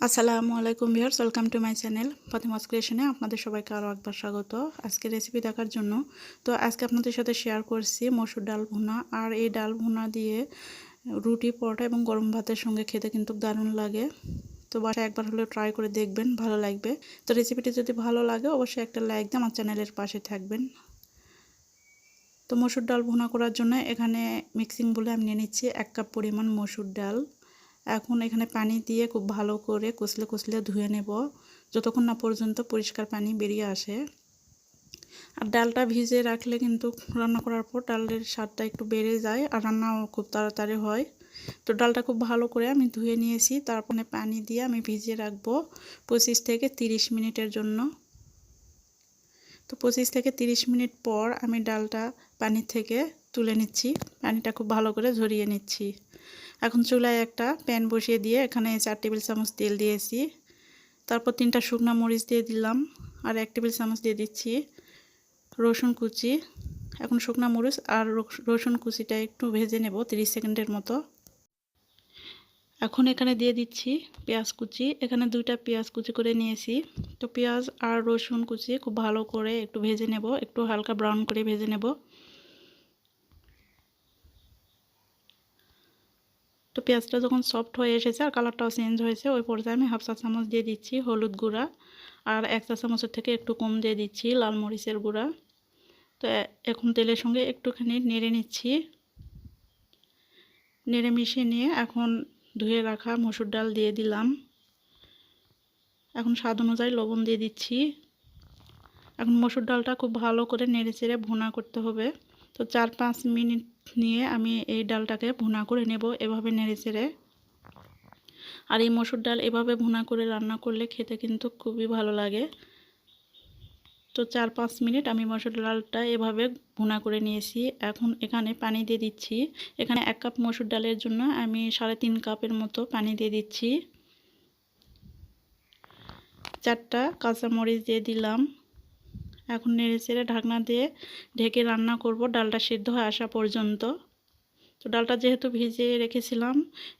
আসসালামু আলাইকুম viewers, welcome to my channel Fatema's ক্রিয়েশনে আপনাদের সবাইকে আরও একবার স্বাগত। আজকে রেসিপি দেখার জন্য তো আজকে আপনাদের সাথে শেয়ার করছি মসুর ডাল ভুনা। আর এই ডাল ভুনা দিয়ে রুটি, পরোটা এবং গরম ভাতের সঙ্গে খেতে কিন্তু দারুণ লাগে। তো বাসায় একবার হলেও ট্রাই করে দেখবেন, ভালো লাগবে। তো রেসিপিটি যদি ভালো লাগে অবশ্যই একটা লাইক দিয়ে আমার চ্যানেলের পাশে থাকবেন। তো মসুর ডাল ভুনা করার জন্য এখানে মিক্সিং বলে আমি নিয়ে নিচ্ছি 1 কাপ পরিমাণ মসুর ডাল। এখন এখানে পানি দিয়ে খুব ভালো করে কষলে ধুয়ে নেব যতক্ষণ না পর্যন্ত পরিষ্কার পানি বেরিয়ে আসে। আর ডালটা ভিজে রাখলে কিন্তু রান্না করার পর ডালের স্বাদটা একটু বেড়ে যায় আর রান্নাও খুব তাড়াতাড়ি হয়। তো ডালটা খুব ভালো করে আমি ধুয়ে নিয়েছি, তারপরে পানি দিয়ে আমি ভিজিয়ে রাখবো 25 থেকে 30 মিনিটের জন্য। তো 25 থেকে 30 মিনিট পর আমি ডালটা পানি থেকে তুলে নিচ্ছি, পানিটা খুব ভালো করে ঝরিয়ে নিচ্ছি। এখন চুলায় একটা প্যান বসিয়ে দিয়ে এখানে 4 টেবিল চামচ তেল দিয়েছি, তারপর 3টা শুকনো মরিচ দিয়ে দিলাম আর 1 টেবিল চামচ দিয়ে দিচ্ছি রসুন কুচি। এখন শুকনো মরিচ আর রসুন কুচিটা একটু ভেজে নেব 30 সেকেন্ডের মতো। এখন এখানে দিয়ে দিচ্ছি পেঁয়াজ কুচি, এখানে 2টা পেঁয়াজ কুচি করে নিয়েছি। তো পেঁয়াজ আর রসুন কুচি খুব ভালো করে একটু ভেজে নেব, একটু হালকা ব্রাউন করে ভেজে নেব। তো পেঁয়াজটা যখন সফট হয়ে এসেছে আর কালারটাও চেঞ্জ হয়েছে, ওই পর্যায়ে আমি 1/2 চা চামচ দিয়ে দিচ্ছি হলুদ গুঁড়া আর 1 চা চামচের থেকে একটু কম দিয়ে দিচ্ছি লাল মরিচের গুঁড়া। তো এখন তেলের সঙ্গে একটুখানি নেড়ে নিচ্ছি, নেড়ে মিশিয়ে নিয়ে এখন ধুয়ে রাখা মসুর ডাল দিয়ে দিলাম। এখন স্বাদ অনুযায়ী লবণ দিয়ে দিচ্ছি। এখন মসুর ডালটা খুব ভালো করে নেড়ে চেড়ে ভুনা করতে হবে। তো 4-5 মিনিট নিয়ে আমি এই ডালটাকে ভুনা করে নেব এভাবে নেড়ে চেড়ে। আর এই মসুর ডাল এভাবে ভুনা করে রান্না করলে খেতে কিন্তু খুবই ভালো লাগে। তো 4-5 মিনিট আমি মসুর ডালটা এভাবে ভুনা করে নিয়েছি। এখন এখানে পানি দিয়ে দিচ্ছি। এখানে 1 কাপ মসুর ডালের জন্য আমি 3.5 কাপের মতো পানি দিয়ে দিচ্ছি। 4টা কাঁচামরিচ দিয়ে দিলাম। এখন নেড়ে চেড়ে ঢাকনা দিয়ে ঢেকে রান্না করব ডালটা সিদ্ধ হয়ে আসা পর্যন্ত। তো ডালটা যেহেতু ভিজিয়ে রেখেছিলাম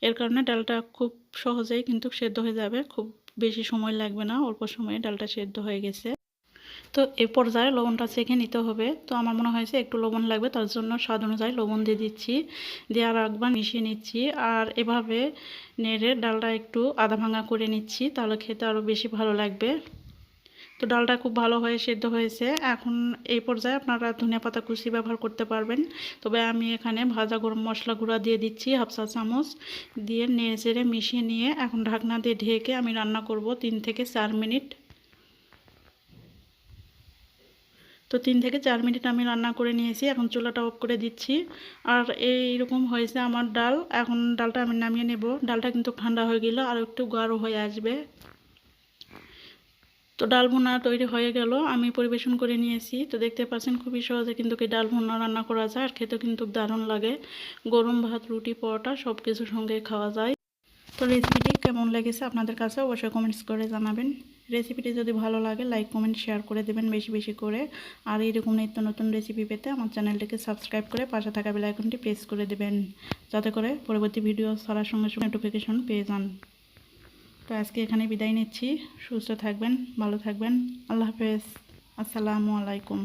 এর কারণে ডালটা খুব সহজেই কিন্তু সেদ্ধ হয়ে যাবে, খুব বেশি সময় লাগবে না, অল্প সময়ে ডালটা সেদ্ধ হয়ে গেছে। তো এই পর্যায়ে লবণটা চেখে নিতে হবে। তো আমার মনে হয়েছে একটু লবণ লাগবে, তার জন্য স্বাদ অনুযায়ী লবণ দিয়ে দিচ্ছি, দিয়ে আর একবার মিশিয়ে নিচ্ছি। আর এভাবে নেড়ে ডালটা একটু আধা ভাঙা করে নিচ্ছি, তাহলে খেতে আরও বেশি ভালো লাগবে। তো ডালটা খুব ভালো হয়ে সেদ্ধ হয়েছে। এখন এই পর্যায়ে আপনারা ধনিয়া পাতা কুচি ব্যবহার করতে পারবেন, তবে আমি এখানে ভাজা গরম মশলা গুঁড়া দিয়ে দিচ্ছি 1/2 চা চামচ, দিয়ে নেড়ে চেড়ে মিশিয়ে নিয়ে এখন ঢাকনা দিয়ে ঢেকে আমি রান্না করব 3 থেকে 4 মিনিট। তো 3 থেকে 4 মিনিট আমি রান্না করে নিয়েছি, এখন চুলাটা অফ করে দিচ্ছি। আর এইরকম হয়েছে আমার ডাল। এখন ডালটা আমি নামিয়ে নেব। ডালটা কিন্তু ঠান্ডা হয়ে গেল আর একটু গাঢ় হয়ে আসবে। তো ডাল ভুনা তৈরি হয়ে গেল, আমি পরিবেশন করে নিয়েছি। তো দেখতে পাচ্ছেন খুবই সহজে কিন্তু এই ডাল ভুনা রান্না করা যায় আর খেতে কিন্তু দারুণ লাগে। গরম ভাত, রুটি, পরোটা সব কিছুর সঙ্গে খাওয়া যায়। তো রেসিপিটি কেমন লেগেছে আপনাদের কাছে অবশ্যই কমেন্টস করে জানাবেন। রেসিপিটি যদি ভালো লাগে লাইক, কমেন্ট, শেয়ার করে দেবেন বেশি বেশি করে। আর এইরকম নিত্য নতুন রেসিপি পেতে আমার চ্যানেলটিকে সাবস্ক্রাইব করে পাশে থাকা বেল আইকনটি প্রেস করে দেবেন, যাতে করে পরবর্তী ভিডিও ছাড়ার সঙ্গে সঙ্গে নোটিফিকেশন পেয়ে যান। তো আজকে এখানে বিদায় নিচ্ছি। সুস্থ থাকবেন, ভালো থাকবেন। আল্লাহ হাফেজ। আসসালামু আলাইকুম।